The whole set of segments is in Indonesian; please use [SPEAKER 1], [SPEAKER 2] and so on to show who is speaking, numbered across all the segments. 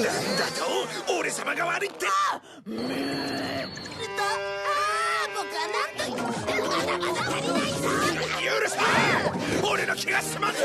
[SPEAKER 1] なんだと俺様が悪いって。
[SPEAKER 2] 僕は何と言ってもまだまだ足りないぞ。
[SPEAKER 1] 許せ。俺の気が済まず。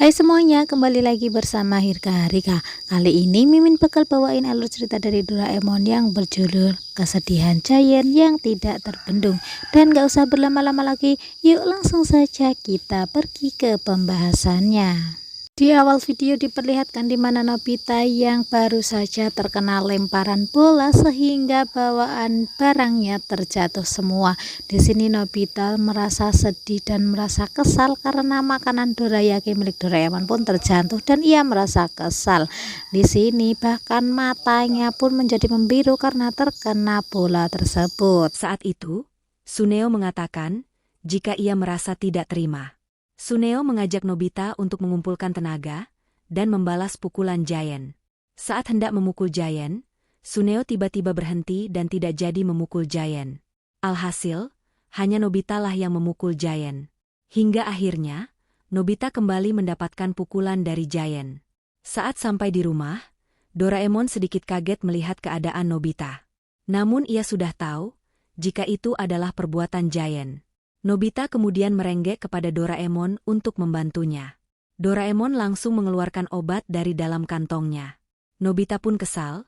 [SPEAKER 3] Hai semuanya, kembali lagi bersama Hirka Harika. Kali ini Mimin bakal bawain alur cerita dari Doraemon yang berjudul Kesedihan Giant yang Tidak Terbendung. Dan gak usah berlama-lama lagi, yuk langsung saja kita pergi ke pembahasannya. Di awal video diperlihatkan di mana Nobita yang baru saja terkena lemparan bola sehingga bawaan barangnya terjatuh semua. Di sini Nobita merasa sedih dan merasa kesal karena makanan dorayaki milik Doraemon pun terjatuh dan ia merasa kesal. Di sini bahkan matanya pun menjadi membiru karena terkena bola tersebut.
[SPEAKER 4] Saat itu, Suneo mengatakan jika ia merasa tidak terima. Suneo mengajak Nobita untuk mengumpulkan tenaga dan membalas pukulan Giant. Saat hendak memukul Giant, Suneo tiba-tiba berhenti dan tidak jadi memukul Giant. Alhasil, hanya Nobita lah yang memukul Giant. Hingga akhirnya, Nobita kembali mendapatkan pukulan dari Giant. Saat sampai di rumah, Doraemon sedikit kaget melihat keadaan Nobita. Namun ia sudah tahu jika itu adalah perbuatan Giant. Nobita kemudian merenggek kepada Doraemon untuk membantunya. Doraemon langsung mengeluarkan obat dari dalam kantongnya. Nobita pun kesal,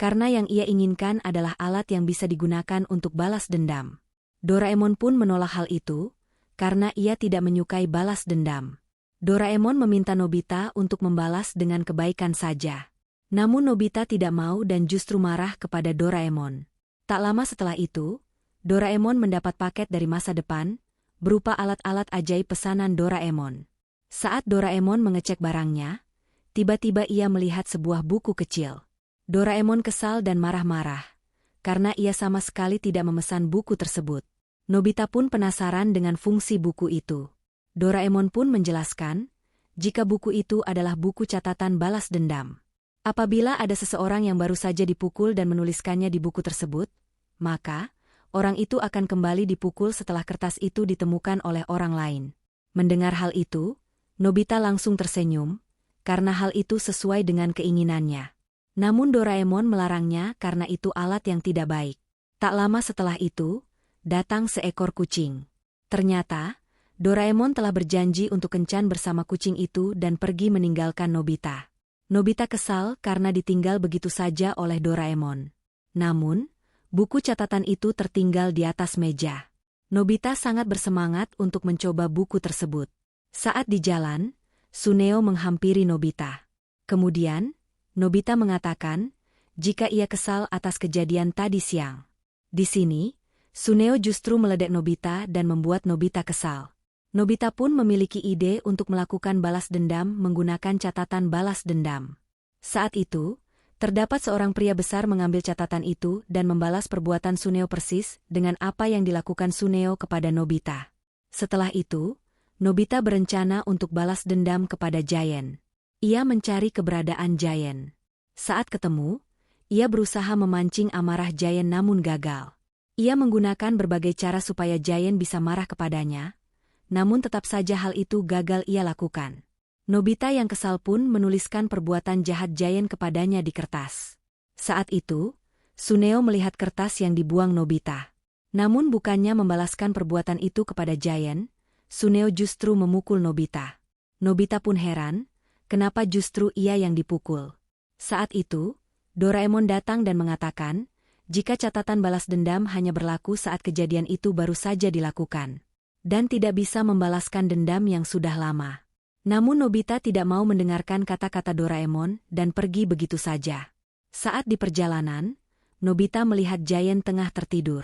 [SPEAKER 4] karena yang ia inginkan adalah alat yang bisa digunakan untuk balas dendam. Doraemon pun menolak hal itu, karena ia tidak menyukai balas dendam. Doraemon meminta Nobita untuk membalas dengan kebaikan saja. Namun Nobita tidak mau dan justru marah kepada Doraemon. Tak lama setelah itu, Doraemon mendapat paket dari masa depan, berupa alat-alat ajaib pesanan Doraemon. Saat Doraemon mengecek barangnya, tiba-tiba ia melihat sebuah buku kecil. Doraemon kesal dan marah-marah, karena ia sama sekali tidak memesan buku tersebut. Nobita pun penasaran dengan fungsi buku itu. Doraemon pun menjelaskan, jika buku itu adalah buku catatan balas dendam. Apabila ada seseorang yang baru saja dipukul dan menuliskannya di buku tersebut, maka orang itu akan kembali dipukul setelah kertas itu ditemukan oleh orang lain. Mendengar hal itu, Nobita langsung tersenyum, karena hal itu sesuai dengan keinginannya. Namun Doraemon melarangnya karena itu alat yang tidak baik. Tak lama setelah itu, datang seekor kucing. Ternyata, Doraemon telah berjanji untuk kencan bersama kucing itu dan pergi meninggalkan Nobita. Nobita kesal karena ditinggal begitu saja oleh Doraemon. Namun, buku catatan itu tertinggal di atas meja. Nobita sangat bersemangat untuk mencoba buku tersebut. Saat di jalan, Suneo menghampiri Nobita. Kemudian, Nobita mengatakan jika ia kesal atas kejadian tadi siang. Di sini, Suneo justru meledek Nobita dan membuat Nobita kesal. Nobita pun memiliki ide untuk melakukan balas dendam menggunakan catatan balas dendam. Saat itu, terdapat seorang pria besar mengambil catatan itu dan membalas perbuatan Suneo persis dengan apa yang dilakukan Suneo kepada Nobita. Setelah itu, Nobita berencana untuk balas dendam kepada Giant. Ia mencari keberadaan Giant. Saat ketemu, ia berusaha memancing amarah Giant namun gagal. Ia menggunakan berbagai cara supaya Giant bisa marah kepadanya, namun tetap saja hal itu gagal ia lakukan. Nobita yang kesal pun menuliskan perbuatan jahat Giant kepadanya di kertas. Saat itu, Suneo melihat kertas yang dibuang Nobita. Namun bukannya membalaskan perbuatan itu kepada Giant, Suneo justru memukul Nobita. Nobita pun heran, kenapa justru ia yang dipukul. Saat itu, Doraemon datang dan mengatakan, jika catatan balas dendam hanya berlaku saat kejadian itu baru saja dilakukan, dan tidak bisa membalaskan dendam yang sudah lama. Namun Nobita tidak mau mendengarkan kata-kata Doraemon dan pergi begitu saja. Saat di perjalanan, Nobita melihat Giant tengah tertidur.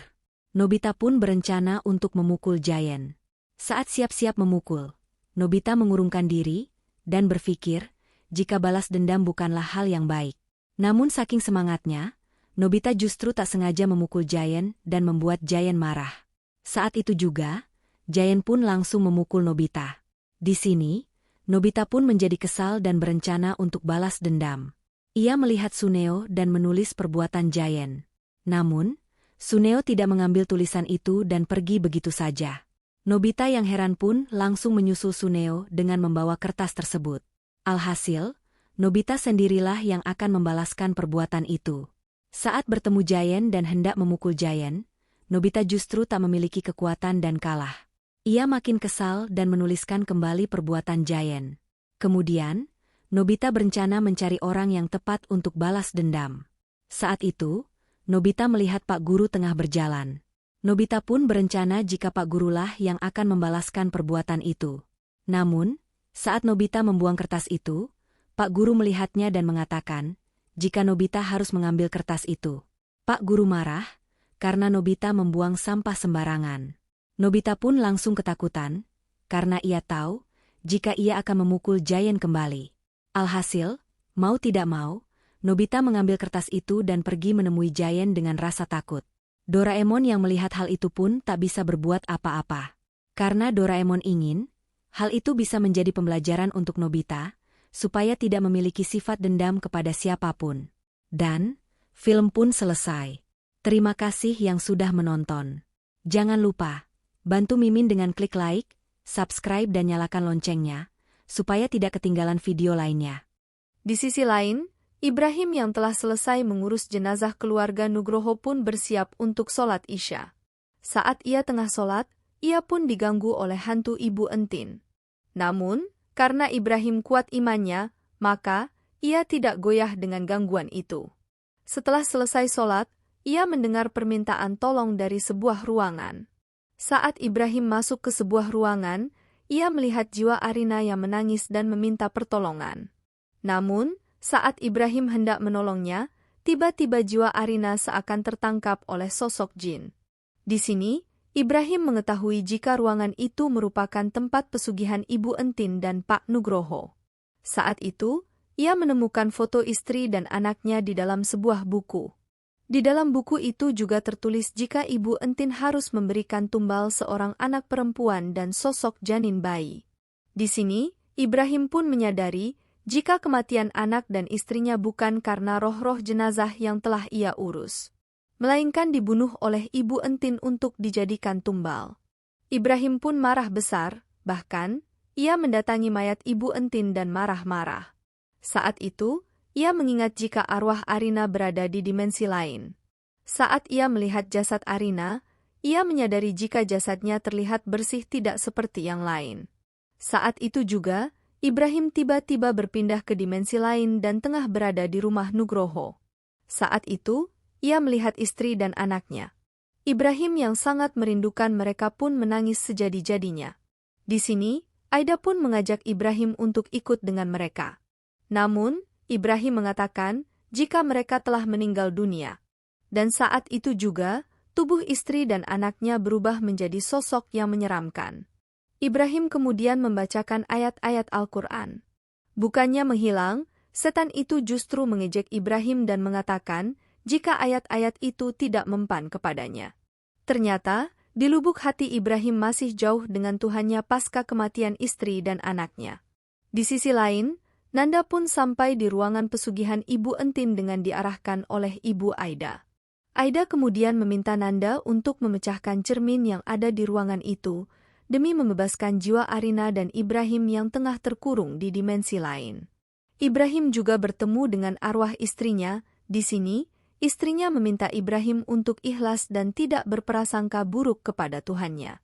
[SPEAKER 4] Nobita pun berencana untuk memukul Giant. Saat siap-siap memukul, Nobita mengurungkan diri dan berpikir jika balas dendam bukanlah hal yang baik. Namun saking semangatnya, Nobita justru tak sengaja memukul Giant dan membuat Giant marah. Saat itu juga, Giant pun langsung memukul Nobita. Di sini, Nobita pun menjadi kesal dan berencana untuk balas dendam. Ia melihat Suneo dan menulis perbuatan Giant. Namun, Suneo tidak mengambil tulisan itu dan pergi begitu saja. Nobita yang heran pun langsung menyusul Suneo dengan membawa kertas tersebut. Alhasil, Nobita sendirilah yang akan membalaskan perbuatan itu. Saat bertemu Giant dan hendak memukul Giant, Nobita justru tak memiliki kekuatan dan kalah. Ia makin kesal dan menuliskan kembali perbuatan Giant. Kemudian, Nobita berencana mencari orang yang tepat untuk balas dendam. Saat itu, Nobita melihat Pak Guru tengah berjalan. Nobita pun berencana jika Pak Gurulah yang akan membalaskan perbuatan itu. Namun, saat Nobita membuang kertas itu, Pak Guru melihatnya dan mengatakan, jika Nobita harus mengambil kertas itu. Pak Guru marah, karena Nobita membuang sampah sembarangan. Nobita pun langsung ketakutan, karena ia tahu, jika ia akan memukul Giant kembali. Alhasil, mau tidak mau, Nobita mengambil kertas itu dan pergi menemui Giant dengan rasa takut. Doraemon yang melihat hal itu pun tak bisa berbuat apa-apa. Karena Doraemon ingin, hal itu bisa menjadi pembelajaran untuk Nobita, supaya tidak memiliki sifat dendam kepada siapapun. Dan, film pun selesai. Terima kasih yang sudah menonton. Jangan lupa, bantu Mimin dengan klik like, subscribe dan nyalakan loncengnya, supaya tidak ketinggalan video lainnya.
[SPEAKER 5] Di sisi lain, Ibrahim yang telah selesai mengurus jenazah keluarga Nugroho pun bersiap untuk sholat Isya. Saat ia tengah sholat, ia pun diganggu oleh hantu Ibu Entin. Namun, karena Ibrahim kuat imannya, maka ia tidak goyah dengan gangguan itu. Setelah selesai sholat, ia mendengar permintaan tolong dari sebuah ruangan. Saat Ibrahim masuk ke sebuah ruangan, ia melihat jiwa Arina yang menangis dan meminta pertolongan. Namun, saat Ibrahim hendak menolongnya, tiba-tiba jiwa Arina seakan tertangkap oleh sosok jin. Di sini, Ibrahim mengetahui jika ruangan itu merupakan tempat pesugihan Ibu Entin dan Pak Nugroho. Saat itu, ia menemukan foto istri dan anaknya di dalam sebuah buku. Di dalam buku itu juga tertulis jika Ibu Entin harus memberikan tumbal seorang anak perempuan dan sosok janin bayi. Di sini, Ibrahim pun menyadari jika kematian anak dan istrinya bukan karena roh-roh jenazah yang telah ia urus, melainkan dibunuh oleh Ibu Entin untuk dijadikan tumbal. Ibrahim pun marah besar, bahkan, ia mendatangi mayat Ibu Entin dan marah-marah. Saat itu, ia mengingat jika arwah Arina berada di dimensi lain. Saat ia melihat jasad Arina, ia menyadari jika jasadnya terlihat bersih tidak seperti yang lain. Saat itu juga, Ibrahim tiba-tiba berpindah ke dimensi lain dan tengah berada di rumah Nugroho. Saat itu, ia melihat istri dan anaknya. Ibrahim yang sangat merindukan mereka pun menangis sejadi-jadinya. Di sini, Aida pun mengajak Ibrahim untuk ikut dengan mereka. Namun, Ibrahim mengatakan jika mereka telah meninggal dunia. Dan saat itu juga, tubuh istri dan anaknya berubah menjadi sosok yang menyeramkan. Ibrahim kemudian membacakan ayat-ayat Al-Quran. Bukannya menghilang, setan itu justru mengejek Ibrahim dan mengatakan jika ayat-ayat itu tidak mempan kepadanya. Ternyata, di lubuk hati Ibrahim masih jauh dengan Tuhannya pasca kematian istri dan anaknya. Di sisi lain, Nanda pun sampai di ruangan pesugihan Ibu Entin dengan diarahkan oleh Ibu Aida. Aida kemudian meminta Nanda untuk memecahkan cermin yang ada di ruangan itu, demi membebaskan jiwa Arina dan Ibrahim yang tengah terkurung di dimensi lain. Ibrahim juga bertemu dengan arwah istrinya. Di sini, istrinya meminta Ibrahim untuk ikhlas dan tidak berprasangka buruk kepada Tuhannya.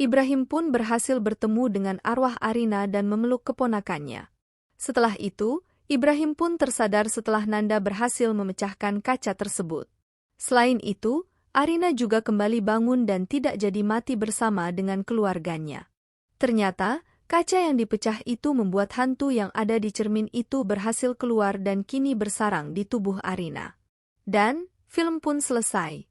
[SPEAKER 5] Ibrahim pun berhasil bertemu dengan arwah Arina dan memeluk keponakannya. Setelah itu, Ibrahim pun tersadar setelah Nanda berhasil memecahkan kaca tersebut. Selain itu, Arina juga kembali bangun dan tidak jadi mati bersama dengan keluarganya. Ternyata, kaca yang dipecah itu membuat hantu yang ada di cermin itu berhasil keluar dan kini bersarang di tubuh Arina. Dan, film pun selesai.